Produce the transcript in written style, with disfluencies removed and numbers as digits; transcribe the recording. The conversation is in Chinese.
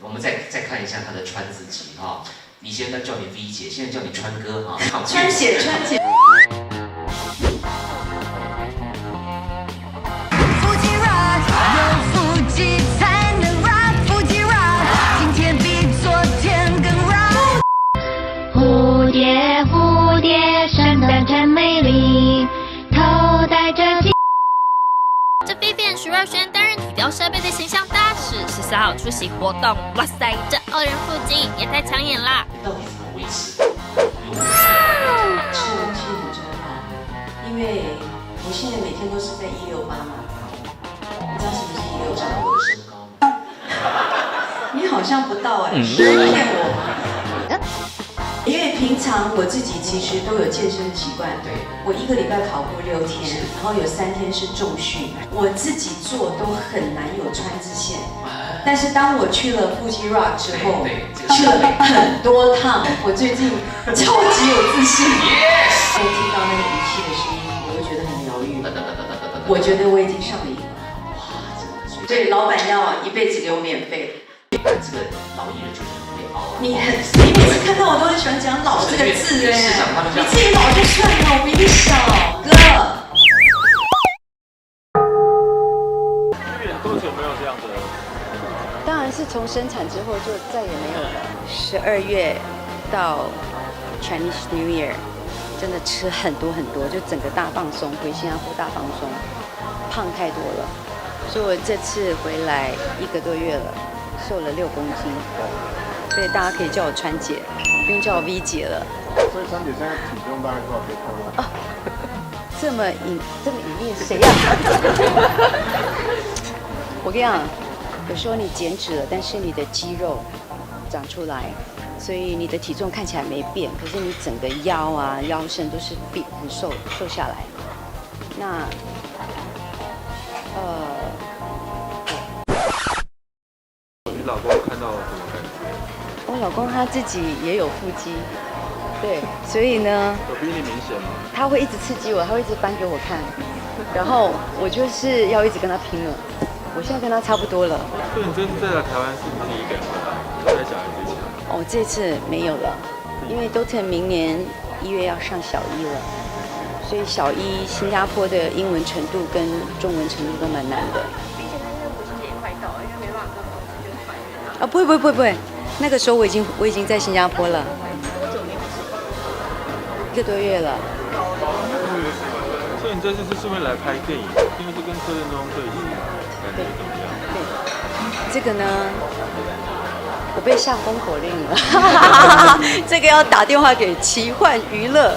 我们再看一下他的川字集哈，以前他叫你 V 姐，现在叫你川哥啊，川姐。蝴蝶，闪闪真美丽，头戴着金。这 Vivian 徐若瑄担任体雕设备的形象大使，14号出席活动，哇塞，这2人腹肌也太抢眼啦！到底怎么维持？是很重要，因为我现在每天都是在168嘛跑，你知道什么是168吗？我的身高吗？你好像不到哎，是骗我吗？因为平常我自己其实都有健身的习惯，对，我1个礼拜跑步6天，然后有3天是重训，我自己做都很难有川字线。但是当我去了腹肌 Rock 之后，去了很多趟，我最近超级有自信。在听到那个仪器的声音，我就觉得很疗愈。我觉得我已经上瘾了。哇，对，老板要1辈子给我免费。这个老艺人就是很会熬。你每次看到我都很喜欢讲“老”这个字哎，你自己老就算了，我比你小，哥。多久没有这样的？当然是从生产之后就再也没有了。12月到 Chinese New Year， 真的吃很多，就整个大放松，回新加坡大放松，胖太多了，所以我这次回来1个多月了，瘦了6公斤，所以大家可以叫我川姐，不用叫我 V 姐了。所以川姐现在体重大概多少可以透露？这么隐秘，谁呀？我跟你讲，有时候你减脂了，但是你的肌肉长出来，所以你的体重看起来没变，可是你整个腰啊、腰身都是很瘦下来。那你老公看到什么感觉？我老公他自己也有腹肌，对，所以呢，有比你明显吗？他会一直刺激我，他会一直搬给我看，然后我就是要一直跟他拼了。我现在跟他差不多了。所以你这次再来台湾是你第一个人回来，带小孩之前？哦，这次没有了，因为Doton明年1月要上小一了，所以小一新加坡的英文程度跟中文程度都蛮难的。并且那天母亲节也快到了，因为没办法跟父亲就是拜年啊。啊，不会，那个时候我已经在新加坡了。多久没有吃1个多月了。所以你这次是顺便来拍电影，因为是跟柯震东对戏，感觉怎么样？对，这个呢，我被下封口令了，这个要打电话给奇幻娱乐。